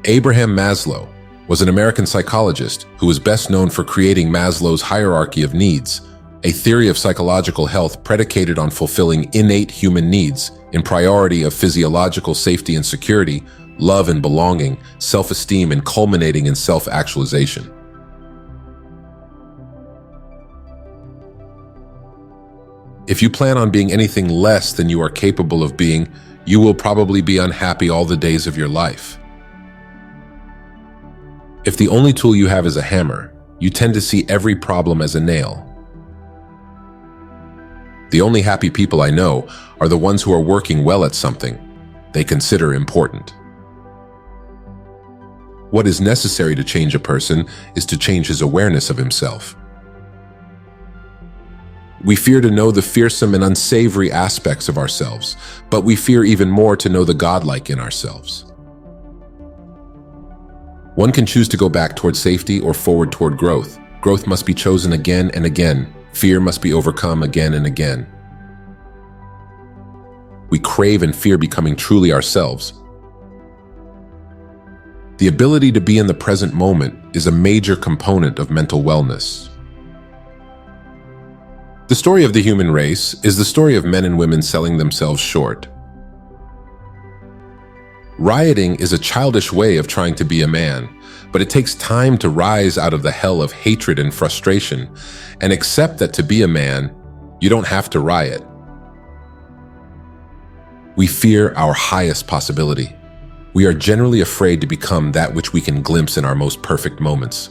Abraham Maslow was an American psychologist who was best known for creating Maslow's hierarchy of needs, a theory of psychological health predicated on fulfilling innate human needs in priority of physiological safety and security, love and belonging, self-esteem, and culminating in self-actualization. If you plan on being anything less than you are capable of being, you will probably be unhappy all the days of your life. If the only tool you have is a hammer, you tend to see every problem as a nail. The only happy people I know are the ones who are working well at something they consider important. What is necessary to change a person is to change his awareness of himself. We fear to know the fearsome and unsavory aspects of ourselves, but we fear even more to know the godlike in ourselves. One can choose to go back toward safety or forward toward growth. Growth must be chosen again and again. Fear must be overcome again and again. We crave and fear becoming truly ourselves. The ability to be in the present moment is a major component of mental wellness. The story of the human race is the story of men and women selling themselves short. Rioting is a childish way of trying to be a man, but it takes time to rise out of the hell of hatred and frustration and accept that to be a man, you don't have to riot. We fear our highest possibility. We are generally afraid to become that which we can glimpse in our most perfect moments.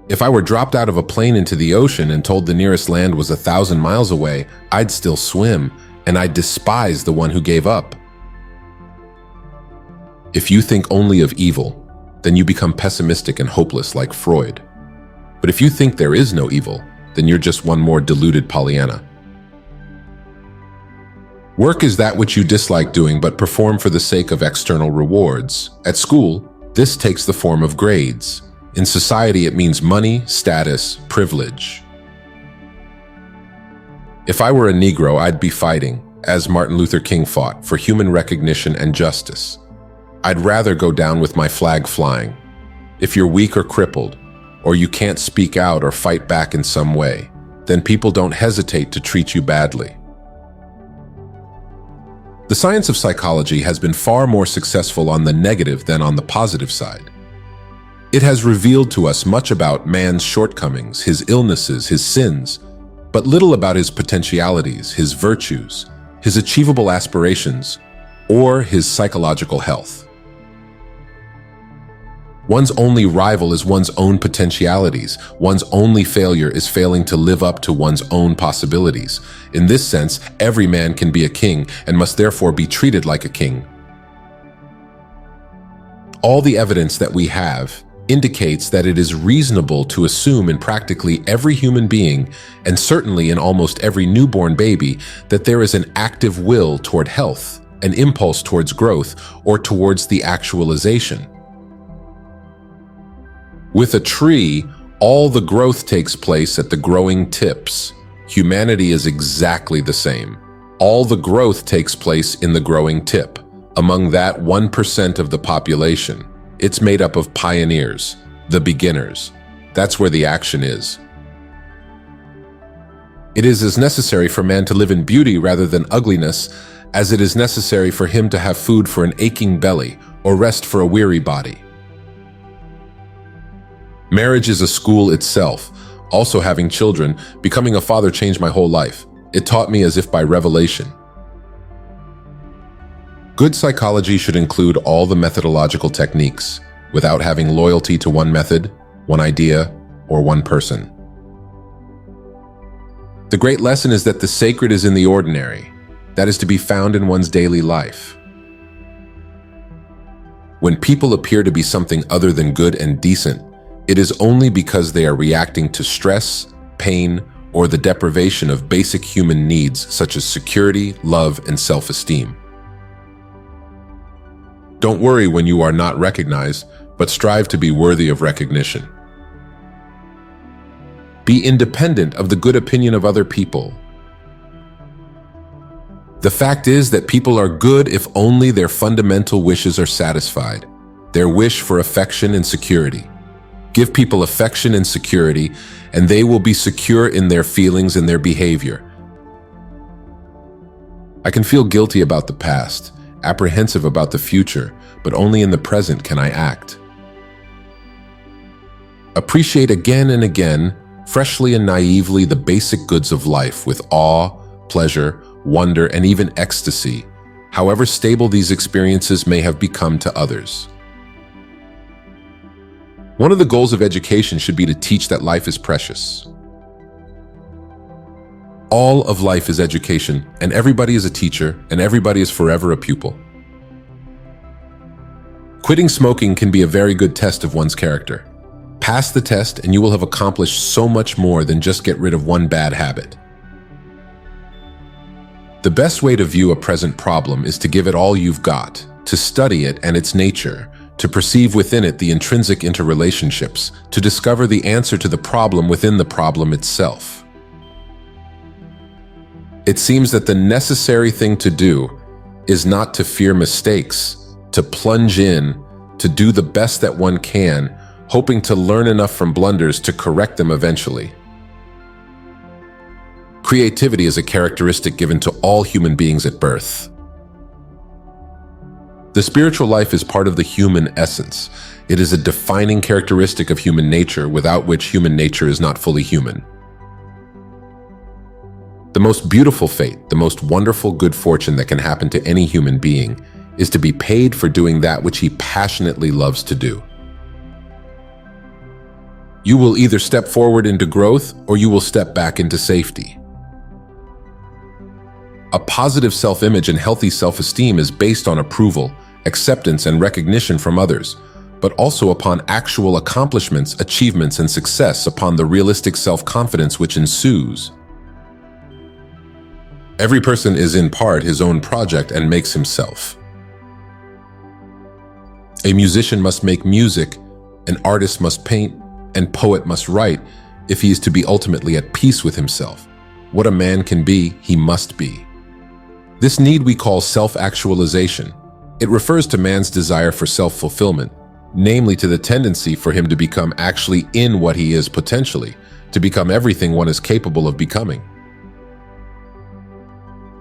If I were dropped out of a plane into the ocean and told the nearest land was 1,000 miles away, I'd still swim, and I'd despise the one who gave up. If you think only of evil, then you become pessimistic and hopeless like Freud. But if you think there is no evil, then you're just one more deluded Pollyanna. Work is that which you dislike doing but perform for the sake of external rewards. At school, this takes the form of grades. In society, it means money, status, privilege. If I were a Negro, I'd be fighting, as Martin Luther King fought, for human recognition and justice. I'd rather go down with my flag flying. If you're weak or crippled, or you can't speak out or fight back in some way, then people don't hesitate to treat you badly. The science of psychology has been far more successful on the negative than on the positive side. It has revealed to us much about man's shortcomings, his illnesses, his sins, but little about his potentialities, his virtues, his achievable aspirations, or his psychological health. One's only rival is one's own potentialities. One's only failure is failing to live up to one's own possibilities. In this sense, every man can be a king and must therefore be treated like a king. All the evidence that we have indicates that it is reasonable to assume in practically every human being, and certainly in almost every newborn baby, that there is an active will toward health, an impulse towards growth, or towards the actualization. With a tree, all the growth takes place at the growing tips. Humanity is exactly the same. All the growth takes place in the growing tip, among that 1% of the population. It's made up of pioneers, the beginners. That's where the action is. It is as necessary for man to live in beauty rather than ugliness as it is necessary for him to have food for an aching belly or rest for a weary body. Marriage is a school itself. Also having children, becoming a father changed my whole life. It taught me as if by revelation. Good psychology should include all the methodological techniques, without having loyalty to one method, one idea, or one person. The great lesson is that the sacred is in the ordinary, that is to be found in one's daily life. When people appear to be something other than good and decent, it is only because they are reacting to stress, pain, or the deprivation of basic human needs such as security, love, and self-esteem. Don't worry when you are not recognized, but strive to be worthy of recognition. Be independent of the good opinion of other people. The fact is that people are good if only their fundamental wishes are satisfied. Their wish for affection and security. Give people affection and security, and they will be secure in their feelings and their behavior. I can feel guilty about the past, apprehensive about the future, but only in the present can I act. Appreciate again and again, freshly and naively, the basic goods of life with awe, pleasure, wonder, and even ecstasy, however stable these experiences may have become to others. One of the goals of education should be to teach that life is precious. All of life is education, and everybody is a teacher, and everybody is forever a pupil. Quitting smoking can be a very good test of one's character. Pass the test and you will have accomplished so much more than just get rid of one bad habit. The best way to view a present problem is to give it all you've got, to study it and its nature, to perceive within it the intrinsic interrelationships, to discover the answer to the problem within the problem itself. It seems that the necessary thing to do is not to fear mistakes, to plunge in, to do the best that one can, hoping to learn enough from blunders to correct them eventually. Creativity is a characteristic given to all human beings at birth. The spiritual life is part of the human essence. It is a defining characteristic of human nature, without which human nature is not fully human. The most beautiful fate, the most wonderful good fortune that can happen to any human being is to be paid for doing that which he passionately loves to do. You will either step forward into growth or you will step back into safety. A positive self-image and healthy self-esteem is based on approval, acceptance, and recognition from others, but also upon actual accomplishments, achievements, and success, upon the realistic self-confidence which ensues. Every person is in part his own project and makes himself. A musician must make music, an artist must paint, and poet must write if he is to be ultimately at peace with himself. What a man can be, he must be. This need we call self-actualization. It refers to man's desire for self-fulfillment, namely to the tendency for him to become actually in what he is potentially, to become everything one is capable of becoming.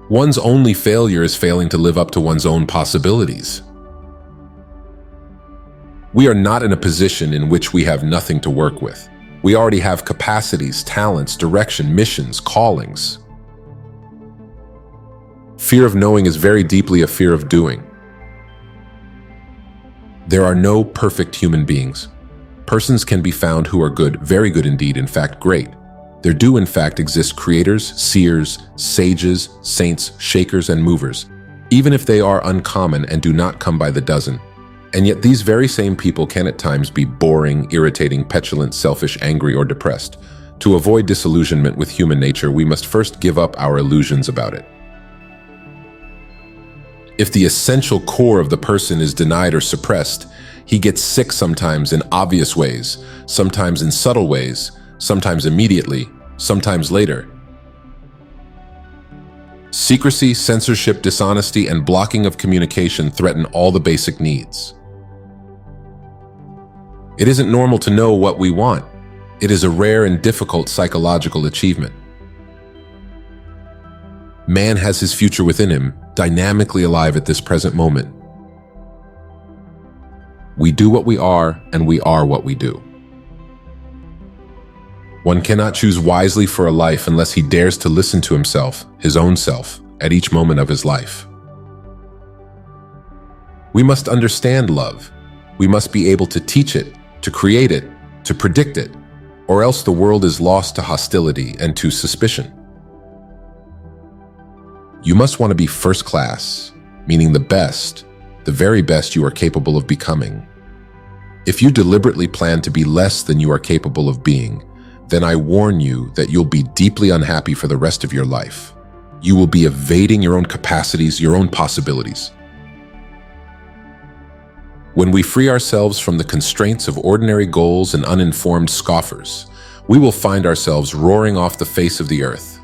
One's only failure is failing to live up to one's own possibilities. We are not in a position in which we have nothing to work with. We already have capacities, talents, direction, missions, callings. Fear of knowing is very deeply a fear of doing. There are no perfect human beings. Persons can be found who are good, very good indeed, in fact great. There do in fact exist creators, seers, sages, saints, shakers, and movers, even if they are uncommon and do not come by the dozen. And yet these very same people can at times be boring, irritating, petulant, selfish, angry, or depressed. To avoid disillusionment with human nature, we must first give up our illusions about it. If the essential core of the person is denied or suppressed, he gets sick sometimes in obvious ways, sometimes in subtle ways, sometimes immediately, sometimes later. Secrecy, censorship, dishonesty, and blocking of communication threaten all the basic needs. It isn't normal to know what we want. It is a rare and difficult psychological achievement. Man has his future within him, dynamically alive at this present moment. We do what we are, and we are what we do. One cannot choose wisely for a life unless he dares to listen to himself, his own self, at each moment of his life. We must understand love. We must be able to teach it, to create it, to predict it, or else the world is lost to hostility and to suspicion. You must want to be first class, meaning the best, the very best you are capable of becoming. If you deliberately plan to be less than you are capable of being, then I warn you that you'll be deeply unhappy for the rest of your life. You will be evading your own capacities, your own possibilities. When we free ourselves from the constraints of ordinary goals and uninformed scoffers, we will find ourselves roaring off the face of the earth.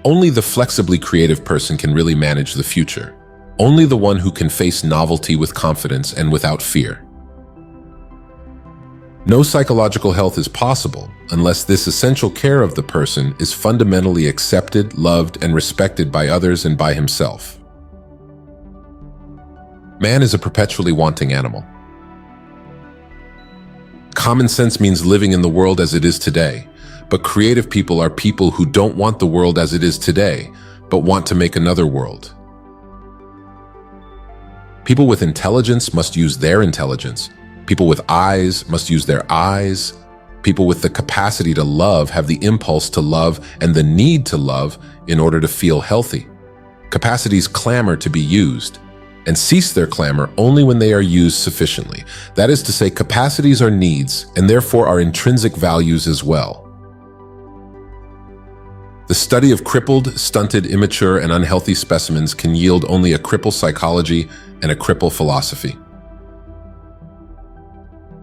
Only the flexibly creative person can really manage the future. Only the one who can face novelty with confidence and without fear. No psychological health is possible unless this essential care of the person is fundamentally accepted, loved, and respected by others and by himself. Man is a perpetually wanting animal. Common sense means living in the world as it is today, but creative people are people who don't want the world as it is today, but want to make another world. People with intelligence must use their intelligence. People with eyes must use their eyes. People with the capacity to love have the impulse to love and the need to love in order to feel healthy. Capacities clamor to be used and cease their clamor only when they are used sufficiently. That is to say, capacities are needs and therefore are intrinsic values as well. The study of crippled, stunted, immature, and unhealthy specimens can yield only a cripple psychology and a cripple philosophy.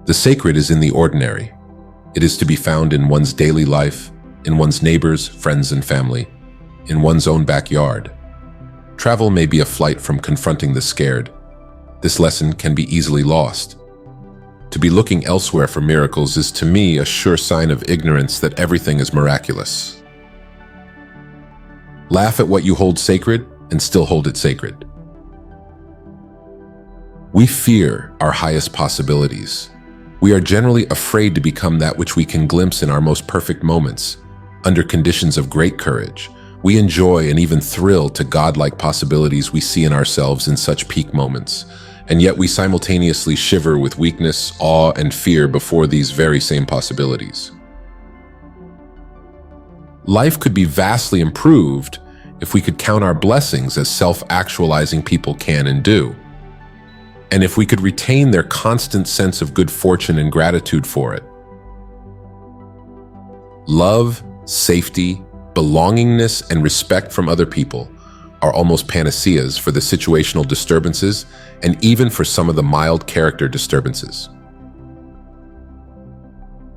The sacred is in the ordinary. It is to be found in one's daily life, in one's neighbors, friends, and family, in one's own backyard. Travel may be a flight from confronting the scared. This lesson can be easily lost. To be looking elsewhere for miracles is to me a sure sign of ignorance that everything is miraculous. Laugh at what you hold sacred and still hold it sacred. We fear our highest possibilities. We are generally afraid to become that which we can glimpse in our most perfect moments. Under conditions of great courage, we enjoy and even thrill to godlike possibilities we see in ourselves in such peak moments. And yet we simultaneously shiver with weakness, awe, and fear before these very same possibilities. Life could be vastly improved if we could count our blessings as self-actualizing people can and do. And if we could retain their constant sense of good fortune and gratitude for it. Love, safety, belongingness, and respect from other people are almost panaceas for the situational disturbances and even for some of the mild character disturbances.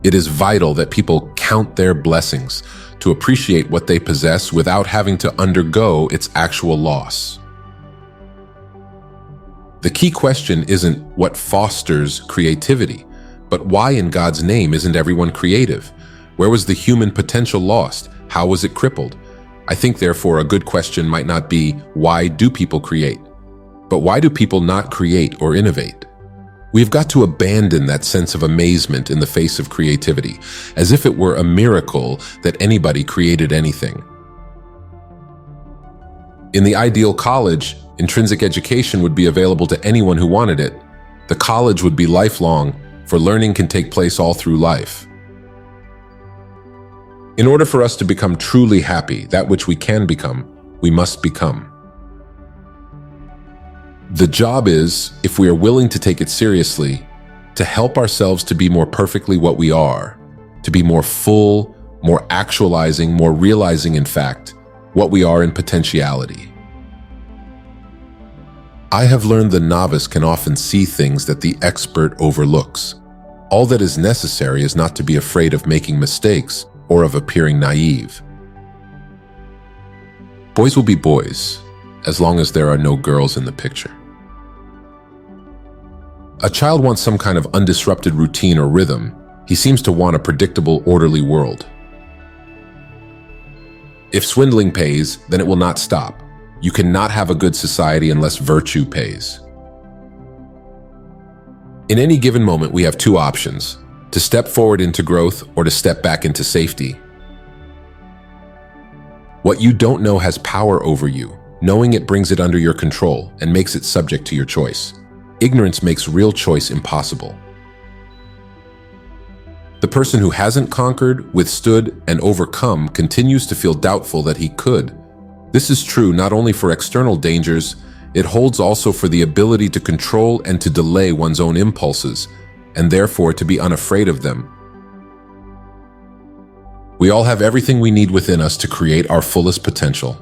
It is vital that people count their blessings to appreciate what they possess without having to undergo its actual loss. The key question isn't what fosters creativity, but why in God's name isn't everyone creative? Where was the human potential lost? How was it crippled? I think, therefore, a good question might not be, why do people create? But why do people not create or innovate? We've got to abandon that sense of amazement in the face of creativity, as if it were a miracle that anybody created anything. In the ideal college, intrinsic education would be available to anyone who wanted it. The college would be lifelong, for learning can take place all through life. In order for us to become truly happy, that which we can become, we must become. The job is, if we are willing to take it seriously, to help ourselves to be more perfectly what we are, to be more full, more actualizing, more realizing, in fact, what we are in potentiality. I have learned the novice can often see things that the expert overlooks. All that is necessary is not to be afraid of making mistakes or of appearing naive. Boys will be boys, as long as there are no girls in the picture. A child wants some kind of undisrupted routine or rhythm. He seems to want a predictable, orderly world. If swindling pays, then it will not stop. You cannot have a good society unless virtue pays. In any given moment, we have two options: to step forward into growth or to step back into safety. What you don't know has power over you. Knowing it brings it under your control and makes it subject to your choice. Ignorance makes real choice impossible. The person who hasn't conquered, withstood, and overcome continues to feel doubtful that he could. This is true not only for external dangers, it holds also for the ability to control and to delay one's own impulses, and therefore to be unafraid of them. We all have everything we need within us to create our fullest potential.